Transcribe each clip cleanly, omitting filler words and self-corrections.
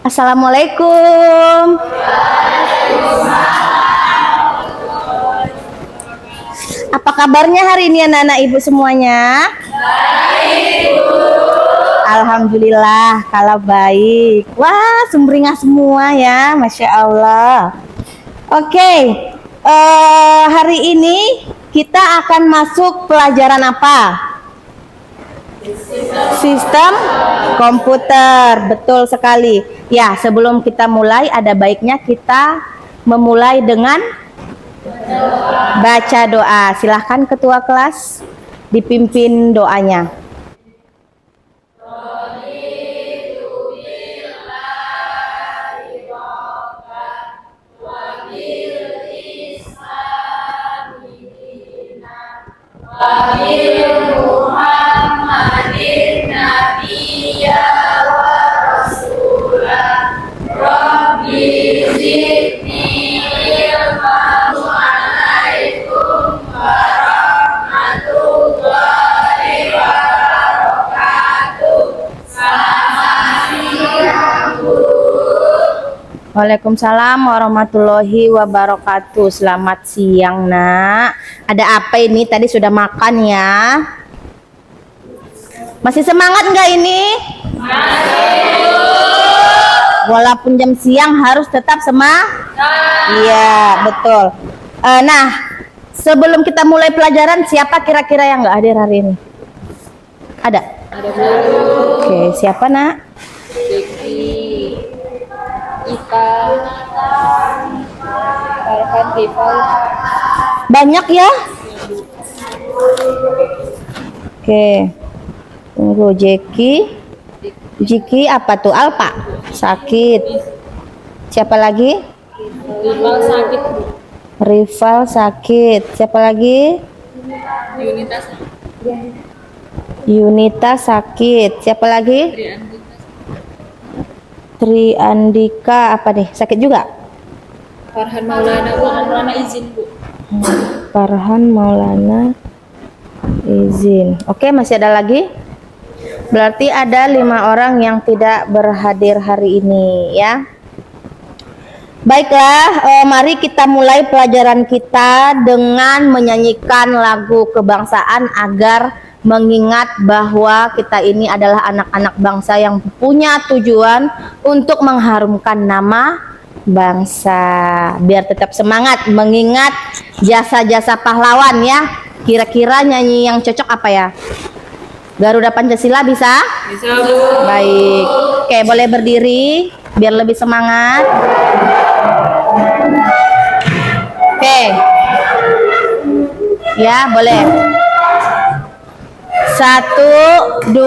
Assalamualaikum. Apa kabarnya hari ini anak-anak ibu semuanya? Baik, Bu. Alhamdulillah kalau baik. Wah, sumringah semua ya, Masya Allah. Oke, hari ini kita akan masuk pelajaran apa? Sistem komputer, betul sekali. Ya, sebelum kita mulai ada baiknya kita memulai dengan baca doa. Silahkan ketua kelas dipimpin doanya. Waalaikumsalam warahmatullahi wabarakatuh. Selamat siang, Nak. Ada apa ini? Tadi sudah makan ya? Masih semangat nggak ini? Masih. Walaupun jam siang harus tetap semangat? Iya, betul. Nah, sebelum kita mulai pelajaran, siapa kira-kira yang nggak hadir hari ini? Ada? Ada, Bu. Oke, siapa, Nak? Ika, Farhan, Rifal. Banyak ya? Oke. Tunggu Jiki apa tuh? Alpa sakit. Siapa lagi? Rifal sakit. Rival sakit. Siapa lagi? Yunita sakit. Siapa lagi? Tri Andika apa nih? Sakit juga? Farhan Maulana izin, Bu. Farhan Maulana izin. Oke, masih ada lagi? Berarti ada 5 orang yang tidak berhadir hari ini ya. Baiklah, mari kita mulai pelajaran kita dengan menyanyikan lagu kebangsaan agar mengingat bahwa kita ini adalah anak-anak bangsa yang punya tujuan untuk mengharumkan nama bangsa. Biar tetap semangat mengingat jasa-jasa pahlawan ya. Kira-kira nyanyi yang cocok apa ya? Garuda Pancasila bisa? Bisa, Bu. Baik. Oke, boleh berdiri biar lebih semangat. Oke. Ya, boleh. 1, 2,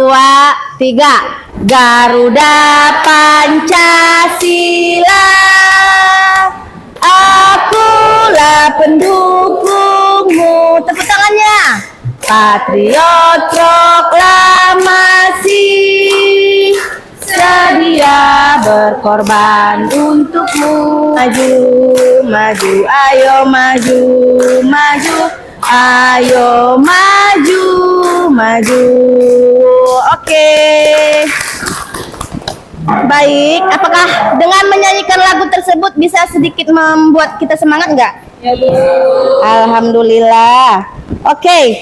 3. Garuda Pancasila, akulah pendukungmu. Tepuk tangannya. Patriot proklamasi, sedia berkorban untukmu. Maju, maju, ayo maju, maju. Ayo maju, maju. Oke. Baik, apakah dengan menyanyikan lagu tersebut bisa sedikit membuat kita semangat enggak? Ya, Bu. Alhamdulillah. Oke.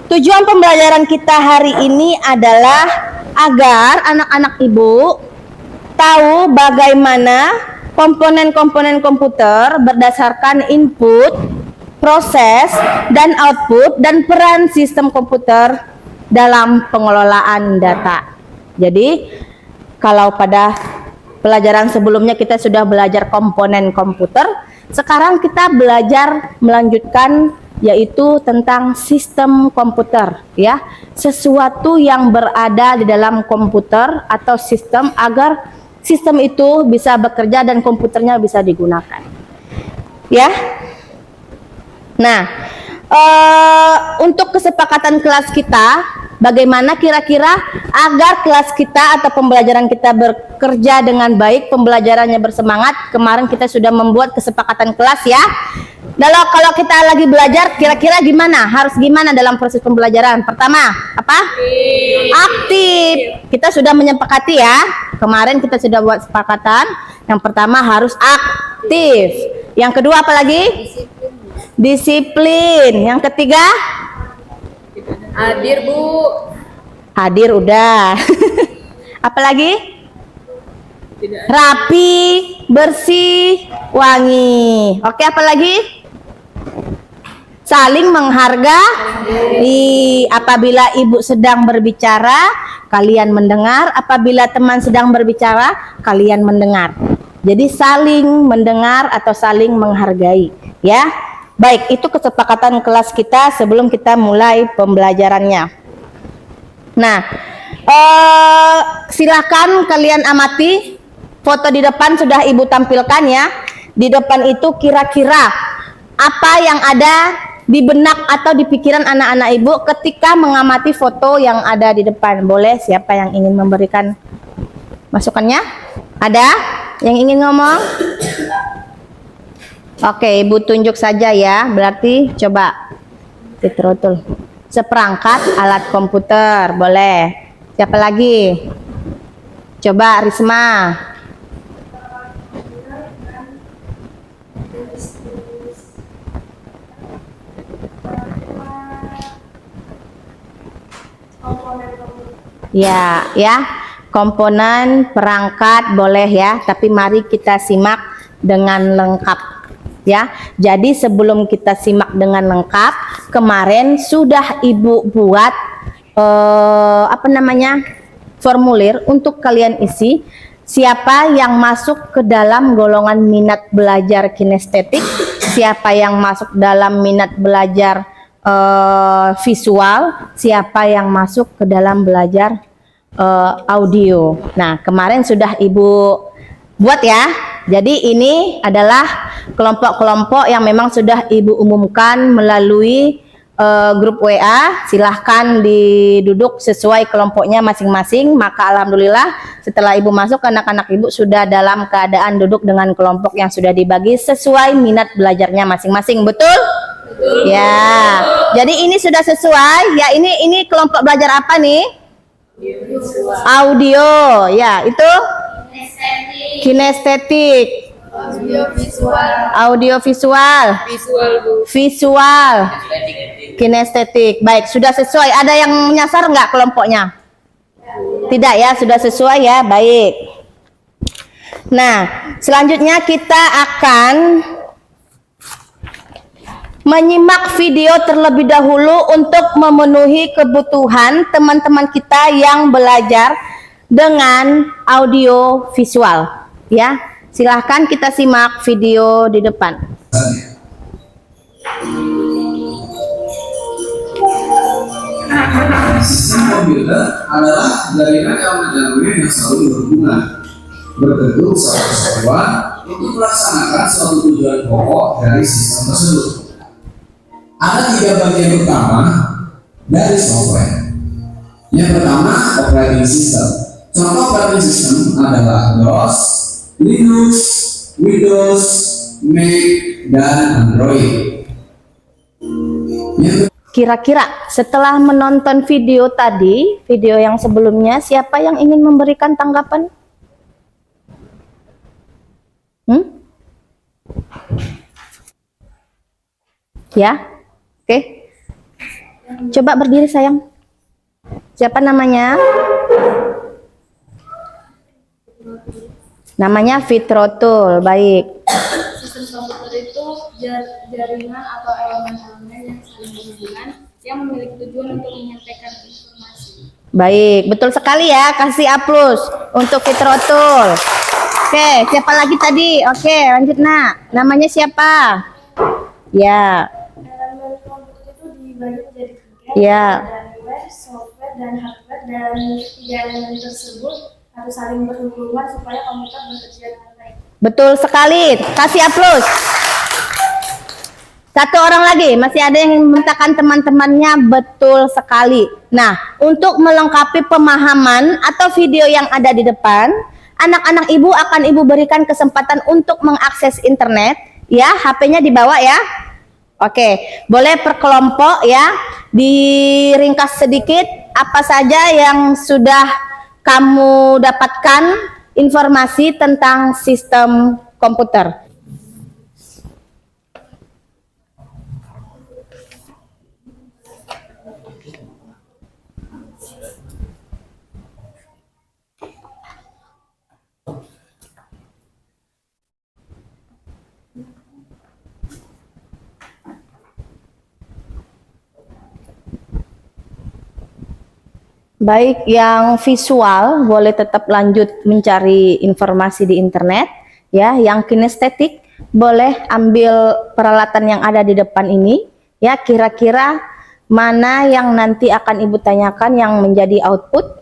Tujuan pembelajaran kita hari ini adalah agar anak-anak ibu tahu bagaimana komponen-komponen komputer berdasarkan input, proses, dan output, dan peran sistem komputer dalam pengelolaan data. Jadi, kalau pada pelajaran sebelumnya kita sudah belajar komponen komputer, sekarang kita belajar melanjutkan yaitu tentang sistem komputer ya. Sesuatu yang berada di dalam komputer atau sistem agar sistem itu bisa bekerja dan komputernya bisa digunakan. Ya. Nah, untuk kesepakatan kelas kita, bagaimana kira-kira agar kelas kita atau pembelajaran kita bekerja dengan baik, pembelajarannya bersemangat. Kemarin kita sudah membuat kesepakatan kelas ya. Kalau kita lagi belajar, kira-kira gimana? Harus gimana dalam proses pembelajaran? Pertama, apa? Aktif. Kita sudah menyepakati ya. Kemarin kita sudah buat sepakatan. Yang pertama harus aktif. Yang kedua apa lagi? Disiplin. Yang ketiga? Hadir, Bu. Hadir udah. Apalagi? Rapi, bersih, wangi. Oke, apalagi? Saling menghargai. Apabila ibu sedang berbicara, kalian mendengar. Apabila teman sedang berbicara, kalian mendengar. Jadi saling mendengar atau saling menghargai, ya. Baik, itu kesepakatan kelas kita sebelum kita mulai pembelajarannya. Nah, silakan kalian amati foto di depan sudah ibu tampilkan ya. Di depan itu kira-kira apa yang ada di benak atau di pikiran anak-anak ibu ketika mengamati foto yang ada di depan. Boleh, siapa yang ingin memberikan masukannya? Ada yang ingin ngomong? Oke, ibu tunjuk saja ya. Berarti coba Fitrotul. Seperangkat alat komputer, boleh. Siapa lagi? Coba Risma. Ya, komponen perangkat boleh ya, tapi mari kita simak dengan lengkap. Ya, jadi sebelum kita simak dengan lengkap, kemarin sudah ibu buat formulir untuk kalian isi. Siapa yang masuk ke dalam golongan minat belajar kinestetik, siapa yang masuk dalam minat belajar visual, siapa yang masuk ke dalam belajar audio. Nah, kemarin sudah ibu buat ya. Jadi ini adalah kelompok-kelompok yang memang sudah ibu umumkan melalui grup WA. Silahkan diduduk sesuai kelompoknya masing-masing. Maka alhamdulillah setelah ibu masuk, anak-anak ibu sudah dalam keadaan duduk dengan kelompok yang sudah dibagi sesuai minat belajarnya masing-masing. Betul? Ya. Jadi ini sudah sesuai. Ya, ini kelompok belajar apa nih? Audio. Ya, itu kinestetik. Audio visual. Visual. Kinestetik. Baik, sudah sesuai. Ada yang menyasar nggak kelompoknya? Tidak ya, sudah sesuai ya. Baik. Nah, selanjutnya kita akan menyimak video terlebih dahulu untuk memenuhi kebutuhan teman-teman kita yang belajar dengan audio visual. Ya, silahkan kita simak video di depan. Sistem komputer adalah jaringan yang menjalani yang selalu berhubungan, berbentuk satu kesatuan untuk melaksanakan suatu tujuan pokok dari sistem tersebut. Ada 3 bagian utama dari software. Yang pertama, operating system. Contoh operating system adalah DOS, Linux, Windows, Mac, dan Android. Kira-kira setelah menonton video tadi, video yang sebelumnya, siapa yang ingin memberikan tanggapan? Ya, oke. Coba berdiri sayang. Siapa namanya? Namanya Fitrotul. Baik. Sistem komputer itu jaringan atau elemen-elemen yang saling berhubungan yang memiliki tujuan untuk menyampaikan informasi. Baik, betul sekali ya. Kasih A+ untuk Fitrotul. Oke, siapa lagi tadi? Oke, lanjut nak. Namanya siapa? Ya. Elemen komputer itu dibagi menjadi 3, Ya. hardware, software, dan hardware. Dan 3 elemen tersebut harus saling berhubungan supaya komputer bekerja dengan baik. Betul sekali. Kasih A+. Satu orang lagi, masih ada yang memintakan teman-temannya. Betul sekali. Nah, untuk melengkapi pemahaman atau video yang ada di depan, anak-anak ibu akan ibu berikan kesempatan untuk mengakses internet. Ya, HP-nya dibawa ya. Oke, boleh per kelompok ya. Diringkas sedikit apa saja yang sudah kamu dapatkan informasi tentang sistem komputer. Baik, yang visual boleh tetap lanjut mencari informasi di internet ya. Yang kinestetik boleh ambil peralatan yang ada di depan ini ya. Kira-kira mana yang nanti akan Ibu tanyakan yang menjadi output,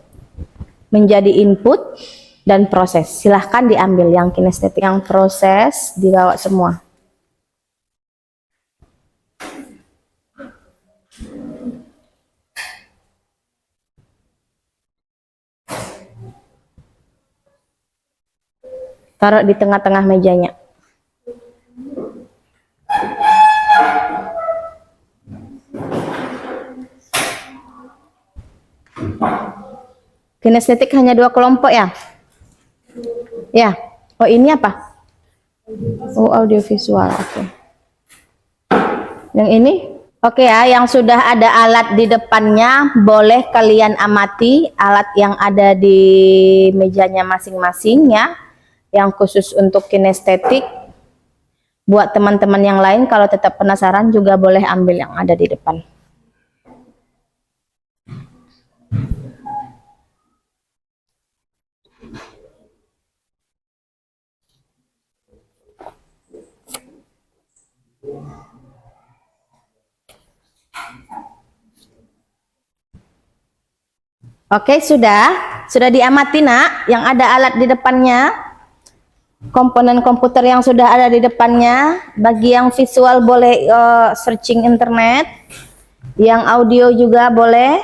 menjadi input dan proses. Silahkan diambil yang kinestetik, yang proses dibawa semua. Taruh di tengah-tengah mejanya. Kinestetik hanya 2 kelompok ya? Ya. Oh, ini apa? Oh, audiovisual. Oke. Yang ini? Oke ya, yang sudah ada alat di depannya, boleh kalian amati alat yang ada di mejanya masing-masing ya. Yang khusus untuk kinestetik. Buat teman-teman yang lain kalau tetap penasaran juga boleh ambil yang ada di depan. Oke, sudah diamati nak, yang ada alat di depannya, komponen komputer yang sudah ada di depannya. Bagi yang visual boleh searching internet, yang audio juga boleh,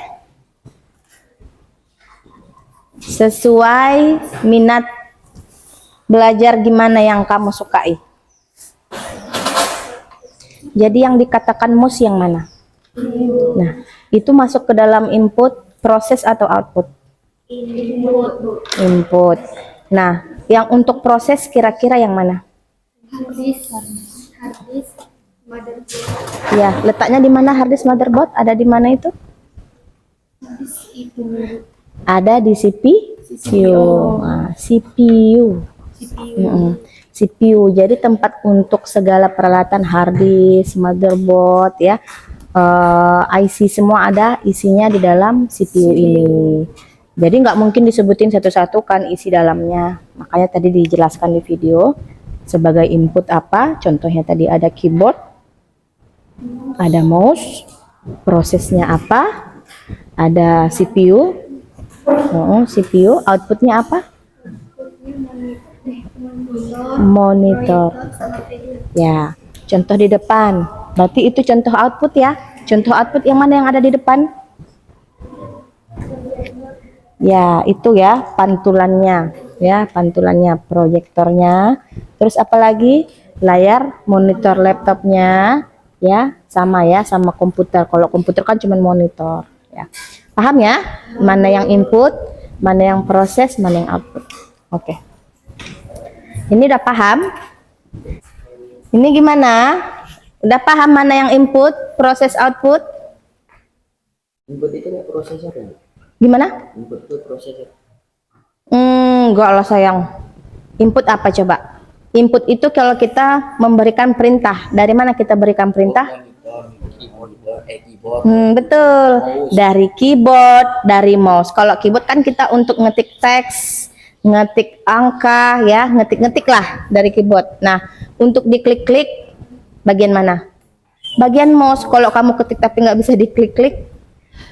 sesuai minat belajar gimana yang kamu sukai. Jadi yang dikatakan mus yang mana? Nah, itu masuk ke dalam input, proses atau output? Input. Nah, yang untuk proses kira-kira yang mana? Harddisk, motherboard. Ya, letaknya di mana harddisk motherboard? Ada di mana itu? Ada di CPU. Nah, CPU. CPU. Jadi tempat untuk segala peralatan harddisk, motherboard ya. IC semua ada isinya di dalam CPU ini. Jadi nggak mungkin disebutin satu-satu kan isi dalamnya. Makanya tadi dijelaskan di video sebagai input apa. Contohnya tadi ada keyboard, ada mouse, prosesnya apa, ada CPU, CPU, outputnya apa? Monitor. Ya, contoh di depan. Berarti itu contoh output ya. Contoh output yang mana yang ada di depan? Ya, itu ya pantulannya. Ya, pantulannya, proyektornya. Terus apalagi? Layar monitor laptopnya. Ya, sama ya, sama komputer. Kalau komputer kan cuma monitor. Ya, paham ya? Mana yang input, mana yang proses, mana yang output. Oke. Ini udah paham? Ini gimana? Udah paham mana yang input, proses, output? Input itu nggak prosesor ya? Gimana? Input itu prosesor. Enggak lah sayang. Input apa coba? Input itu kalau kita memberikan perintah. Dari mana kita berikan perintah? Keyboard. Betul. Dari keyboard, dari mouse. Kalau keyboard kan kita untuk ngetik teks, ngetik angka, ya, ngetik-ngetik lah dari keyboard. Nah, untuk diklik-klik bagian mana? Bagian mouse. Kalau kamu ketik tapi nggak bisa diklik-klik,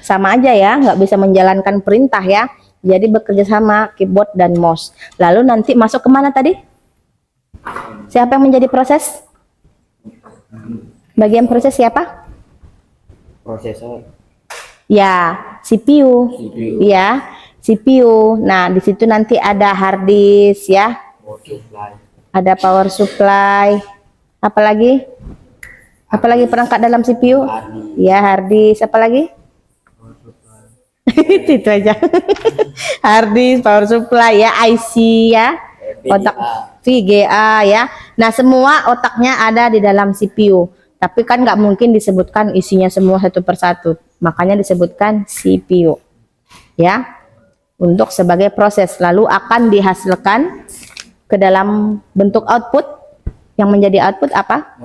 sama aja ya, nggak bisa menjalankan perintah ya. Jadi bekerja sama keyboard dan mouse. Lalu nanti masuk kemana tadi? Siapa yang menjadi proses? Bagian proses siapa? Prosesor. Ya, CPU. Ya, CPU. Nah, di situ nanti ada hard disk ya. Power supply. Ada power supply. Apalagi? Apalagi perangkat dalam CPU? Ya, hard disk. Apa lagi? Itu aja. Hard disk, power supply ya, IC ya, otak VGA ya. Nah, semua otaknya ada di dalam CPU. Tapi kan nggak mungkin disebutkan isinya semua satu persatu. Makanya disebutkan CPU. Ya. Untuk sebagai proses, lalu akan dihasilkan ke dalam bentuk output. Yang menjadi output apa?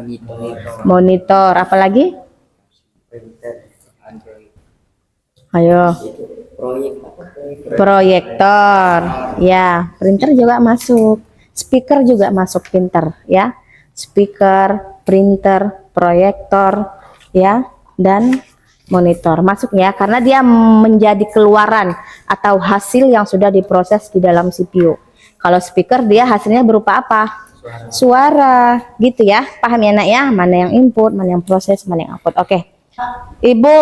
Monitor. Apalagi? Ayo. Proyektor. Ya, printer juga masuk. Speaker juga masuk printer ya. Speaker, printer, proyektor ya, dan monitor masuk ya, karena dia menjadi keluaran atau hasil yang sudah diproses di dalam CPU. Kalau speaker dia hasilnya berupa apa? Suara gitu ya. Paham ya nak ya, mana yang input, mana yang proses, mana yang output. Oke, Ibu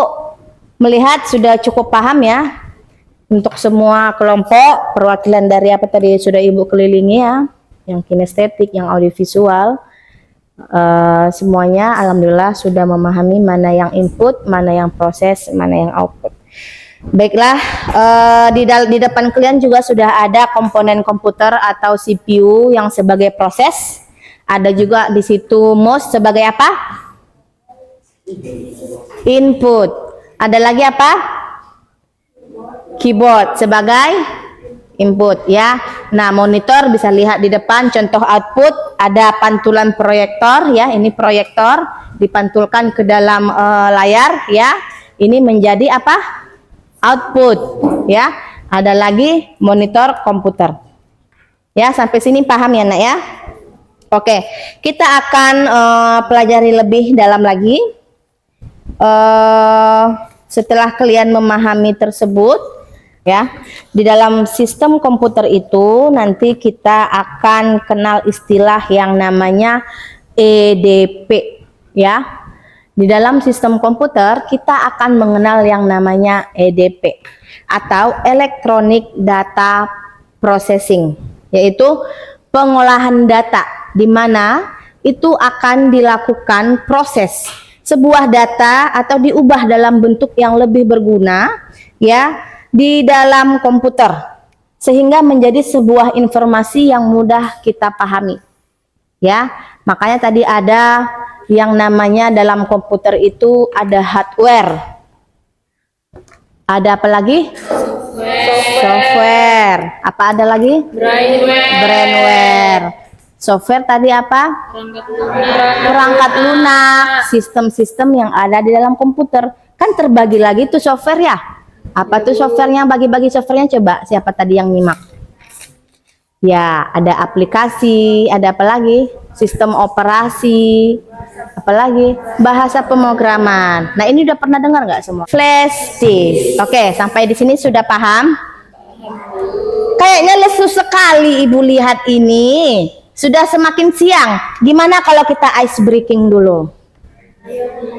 melihat sudah cukup paham ya untuk semua kelompok perwakilan dari apa tadi sudah Ibu kelilingi ya, yang kinestetik, yang audiovisual. Semuanya alhamdulillah sudah memahami mana yang input, mana yang proses, mana yang output. Baiklah, di depan kalian juga sudah ada komponen komputer atau CPU yang sebagai proses. Ada juga di situ mouse sebagai apa? Input. Ada lagi apa? Keyboard sebagai input ya. Nah, monitor bisa lihat di depan contoh output, ada pantulan proyektor ya. Ini proyektor dipantulkan ke dalam layar ya. Ini menjadi apa? Output ya. Ada lagi monitor komputer. Ya, sampai sini paham ya nak ya? Oke, kita akan pelajari lebih dalam lagi. Setelah kalian memahami tersebut ya, di dalam sistem komputer itu nanti kita akan kenal istilah yang namanya EDP ya. Di dalam sistem komputer kita akan mengenal yang namanya EDP atau Electronic Data Processing, yaitu pengolahan data di mana itu akan dilakukan proses sebuah data atau diubah dalam bentuk yang lebih berguna ya di dalam komputer sehingga menjadi sebuah informasi yang mudah kita pahami ya. Makanya tadi ada yang namanya dalam komputer itu ada hardware, ada apa lagi? Software. Apa ada lagi? Brainware. Software tadi apa? Perangkat lunak, sistem-sistem yang ada di dalam komputer. Kan terbagi lagi tuh software ya. Apa tuh softwarenya? Bagi-bagi softwarenya coba. Siapa tadi yang nyimak? Ya, ada aplikasi, ada apa lagi? Sistem operasi, apa lagi? Bahasa pemrograman. Nah, ini udah pernah dengar nggak semua? Flash disk. Oke, sampai di sini sudah paham? Kayaknya lesu sekali Ibu lihat ini. Sudah semakin siang. Gimana kalau kita ice breaking dulu?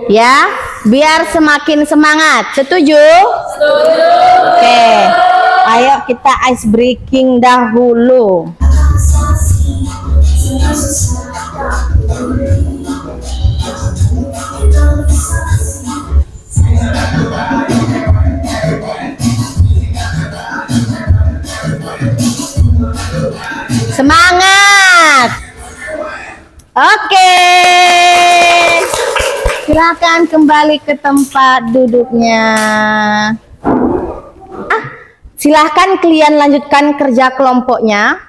Ya, biar semakin semangat. Setuju? Setuju. Oke. Ayo kita ice breaking dahulu. Semangat. Oke. Silakan kembali ke tempat duduknya. Silahkan kalian lanjutkan kerja kelompoknya.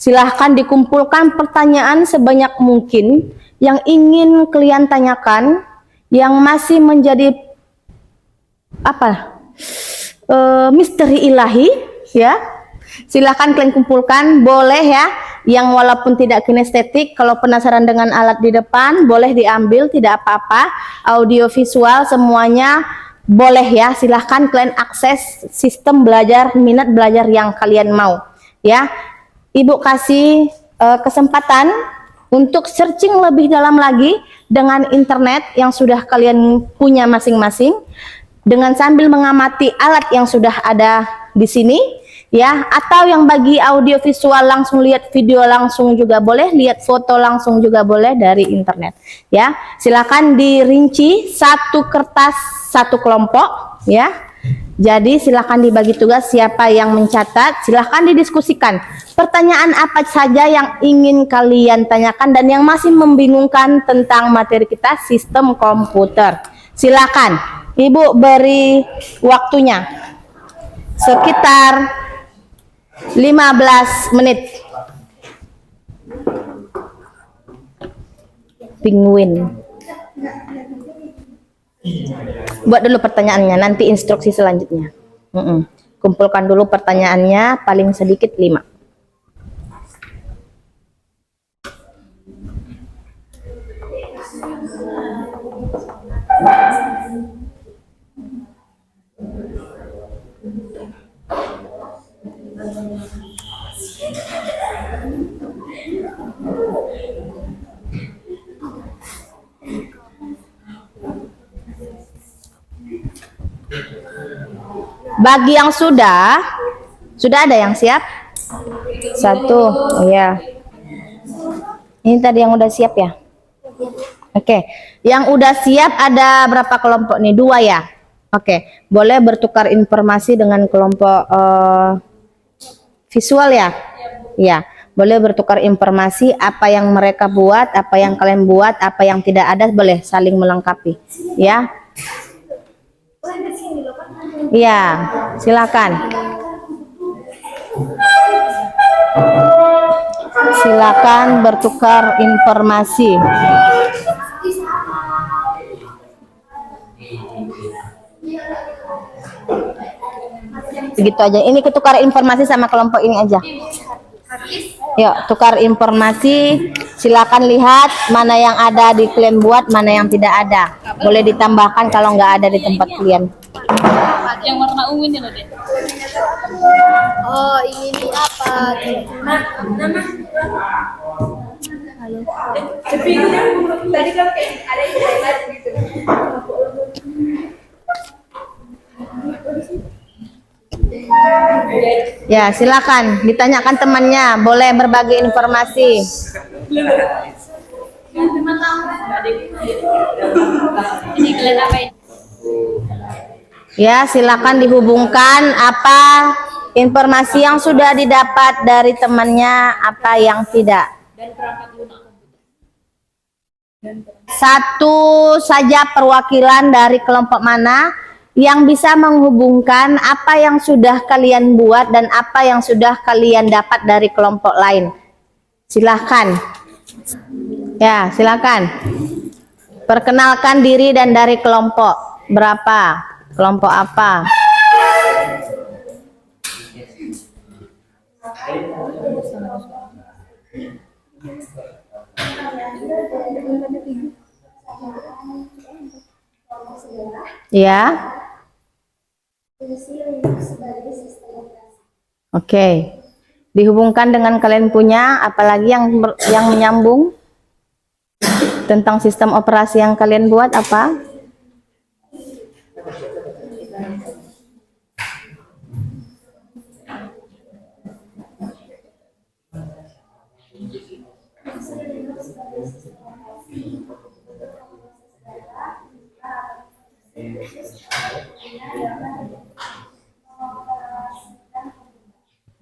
Silahkan dikumpulkan pertanyaan sebanyak mungkin yang ingin kalian tanyakan, yang masih menjadi apa? Misteri ilahi, ya. Silahkan kalian kumpulkan, boleh ya. Yang walaupun tidak kinestetik, kalau penasaran dengan alat di depan, boleh diambil, tidak apa-apa. Audio visual semuanya boleh ya. Silahkan kalian akses sistem belajar, minat belajar yang kalian mau, ya. Ibu kasih kesempatan untuk searching lebih dalam lagi dengan internet yang sudah kalian punya masing-masing, dengan sambil mengamati alat yang sudah ada di sini. Ya, atau yang bagi audio visual langsung lihat video langsung juga boleh, lihat foto langsung juga boleh dari internet. Ya, silakan dirinci satu kertas satu kelompok. Ya, jadi silakan dibagi tugas siapa yang mencatat, silakan didiskusikan. Pertanyaan apa saja yang ingin kalian tanyakan dan yang masih membingungkan tentang materi kita sistem komputer. Silakan, Ibu beri waktunya sekitar 15 menit. Penguin. Buat dulu pertanyaannya, nanti instruksi selanjutnya. Kumpulkan dulu pertanyaannya, paling sedikit 5. Bagi yang sudah ada yang siap? 1, iya. Ini tadi yang udah siap ya? Oke, yang udah siap ada berapa kelompok nih? 2 ya? Oke, boleh bertukar informasi dengan kelompok visual ya? Ya, boleh bertukar informasi apa yang mereka buat, apa yang kalian buat, apa yang tidak ada, boleh saling melengkapi. Ya. Iya, silakan. Silakan bertukar informasi. Begitu aja. Ini ketukar informasi sama kelompok ini aja. Yuk, tukar informasi. Silakan lihat mana yang ada di kalian buat, mana yang tidak ada. Boleh ditambahkan kalau nggak ada di tempat kalian. Yang warna ungu ini loh, Den. Oh, ini apa? Ya, silakan ditanyakan temannya, boleh berbagi informasi. Ini kalian apa ini? Ya, silakan dihubungkan apa informasi yang sudah didapat dari temannya, apa yang tidak. Dan perangkat lunak komputer. Satu saja perwakilan dari kelompok mana yang bisa menghubungkan apa yang sudah kalian buat dan apa yang sudah kalian dapat dari kelompok lain. Silakan. Ya, silakan. Perkenalkan diri dan dari kelompok berapa? Kelompok apa? Ya. Oke. Dihubungkan dengan kalian punya, apalagi yang menyambung tentang sistem operasi yang kalian buat apa?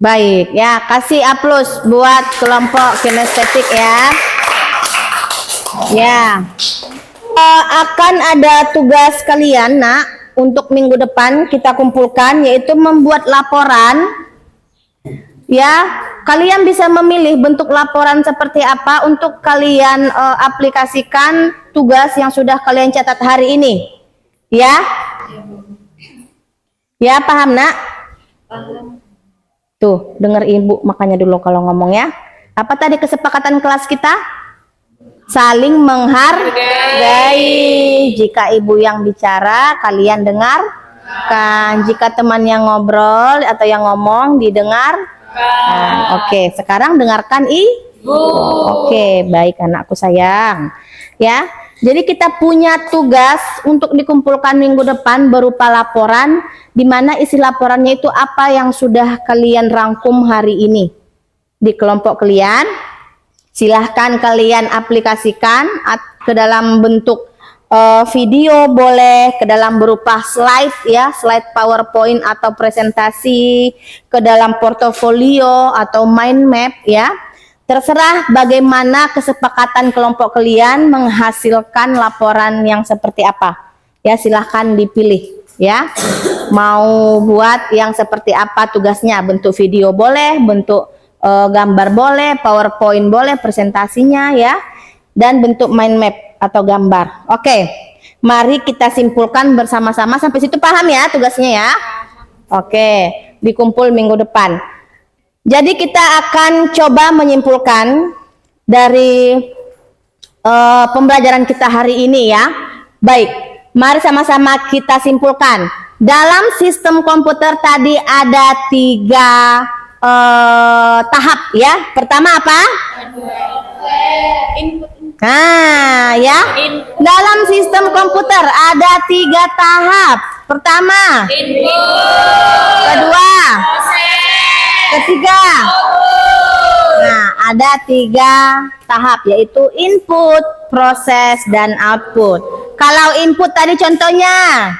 Baik, ya, kasih aplaus buat kelompok kinestetik ya. Ya. Akan ada tugas kalian, Nak, untuk minggu depan kita kumpulkan, yaitu membuat laporan. Ya, kalian bisa memilih bentuk laporan seperti apa untuk kalian aplikasikan tugas yang sudah kalian catat hari ini. Ya? Ya, paham, Nak? Paham. Tuh, dengar Ibu makanya dulu kalau ngomong ya. Apa tadi kesepakatan kelas kita? Saling menghargai. Jika Ibu yang bicara, kalian dengarkan. Jika teman yang ngobrol atau yang ngomong didengar. Nah, oke, sekarang dengarkan Ibu. Oke, baik anakku sayang. Ya, Jadi kita punya tugas untuk dikumpulkan minggu depan berupa laporan, di mana isi laporannya itu apa yang sudah kalian rangkum hari ini di kelompok kalian. Silahkan kalian aplikasikan ke dalam bentuk video, boleh ke dalam berupa slide ya, slide PowerPoint atau presentasi, ke dalam portofolio atau mind map ya. Terserah bagaimana kesepakatan kelompok kalian menghasilkan laporan yang seperti apa. Ya, silahkan dipilih ya. Mau buat yang seperti apa tugasnya, bentuk video boleh, bentuk gambar boleh, PowerPoint boleh, presentasinya ya, dan bentuk mind map atau gambar. Oke, mari kita simpulkan bersama-sama. Sampai situ paham ya tugasnya ya? Oke, dikumpul minggu depan. Jadi kita akan coba menyimpulkan dari pembelajaran kita hari ini ya. Baik, mari sama-sama kita simpulkan. Dalam sistem komputer tadi ada 3 tahap ya. Pertama apa? Nah ya, dalam sistem komputer ada 3 tahap. Pertama, kedua, ketiga. Nah, ada 3 tahap, yaitu input, proses, dan output. Kalau input tadi contohnya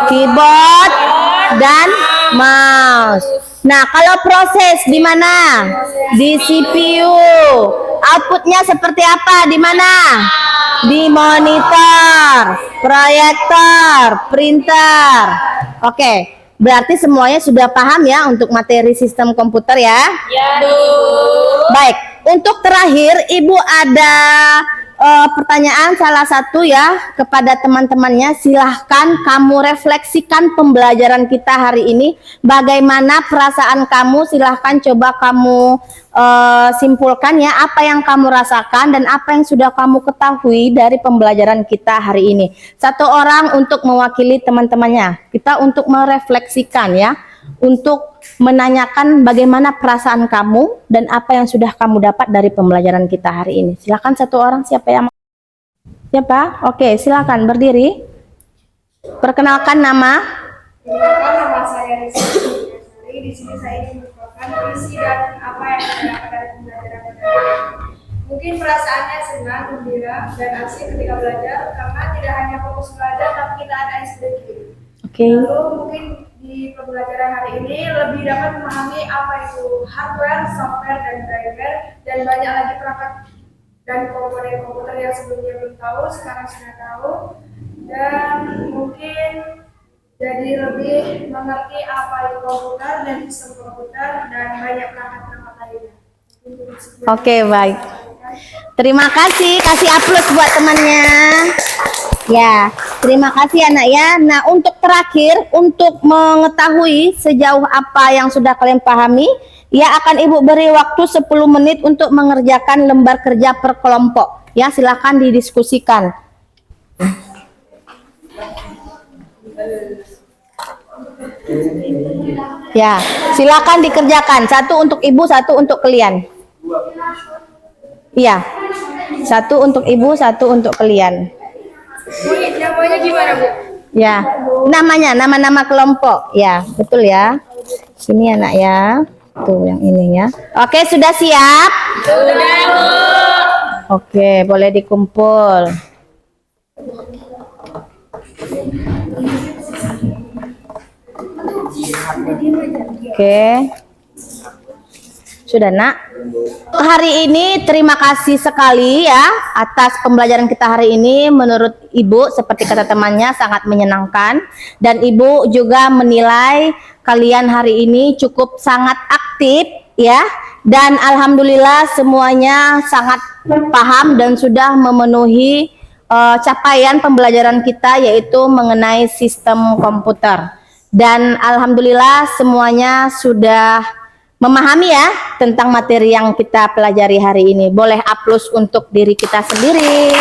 keyboard dan mouse. Nah, kalau proses di mana? Di CPU. Outputnya seperti apa? Di mana? Di monitor, proyektor, printer. Oke. Berarti semuanya sudah paham ya untuk materi sistem komputer ya? Ya. Baik, untuk terakhir Ibu ada pertanyaan salah satu ya kepada teman-temannya. Silahkan kamu refleksikan pembelajaran kita hari ini. Bagaimana perasaan kamu? Silahkan coba kamu simpulkan ya apa yang kamu rasakan dan apa yang sudah kamu ketahui dari pembelajaran kita hari ini. Satu orang untuk mewakili teman-temannya. Kita untuk merefleksikan ya, untuk menanyakan bagaimana perasaan kamu dan apa yang sudah kamu dapat dari pembelajaran kita hari ini. Silakan satu orang, siapa yang siapa? Oke, silakan berdiri. Perkenalkan nama. Perkenalkan nama saya Rizky. Di sini saya ingin mengucapkan visi dan apa yang saya dapat dari pembelajaran kita. Mungkin perasaannya senang, gembira, dan asik ketika belajar karena tidak hanya fokus belajar tapi kita ada SDQ. Oke. Lalu mungkin di pembelajaran hari ini lebih dapat memahami apa itu hardware, software, dan driver, dan banyak lagi perangkat dan komponen komputer yang sebelumnya belum tahu, sekarang sudah tahu, dan mungkin jadi lebih mengerti apa itu komputer dan sistem komputer dan banyak perangkat-perangkat lainnya. Oke, baik. Terima kasih, kasih aplaus buat temannya. Ya, terima kasih anak ya. Nah, untuk terakhir, untuk mengetahui sejauh apa yang sudah kalian pahami, ya akan Ibu beri waktu 10 menit untuk mengerjakan lembar kerja per kelompok. Ya, silakan didiskusikan. Ya, silakan dikerjakan. Satu untuk Ibu, satu untuk kalian. Iya, satu untuk Ibu, satu untuk kalian. Bu, namanya gimana, Bu? Ya, namanya, nama-nama kelompok. Ya, betul ya. Sini anak ya. Tuh yang ini ya. Oke, sudah siap? Sudah, Bu. Oke, boleh dikumpul. Oke. Sudah nak? Hari ini terima kasih sekali ya atas pembelajaran kita hari ini. Menurut Ibu seperti kata temannya sangat menyenangkan. Dan Ibu juga menilai kalian hari ini cukup sangat aktif ya. Dan alhamdulillah semuanya sangat paham dan sudah memenuhi capaian pembelajaran kita yaitu mengenai sistem komputer. Dan alhamdulillah semuanya sudah memahami ya tentang materi yang kita pelajari hari ini. Boleh aplaus untuk diri kita sendiri.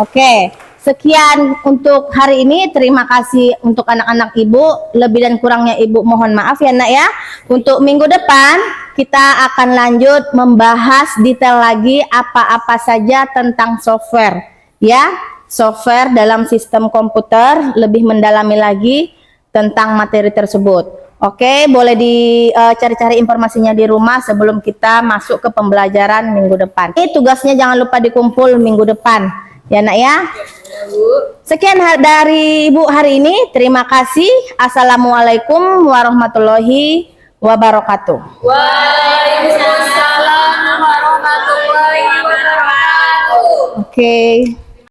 Oke, sekian untuk hari ini. Terima kasih untuk anak-anak Ibu. Lebih dan kurangnya Ibu mohon maaf ya nak ya. Untuk minggu depan kita akan lanjut membahas detail lagi apa-apa saja tentang software, ya. Software dalam sistem komputer, lebih mendalami lagi tentang materi tersebut. Oke, boleh dicari-cari informasinya di rumah sebelum kita masuk ke pembelajaran minggu depan. Ini tugasnya jangan lupa dikumpul minggu depan, ya nak ya. Sekian dari Ibu hari ini. Terima kasih. Assalamualaikum warahmatullahi wabarakatuh. Waalaikumsalam warahmatullahi wabarakatuh. Oke.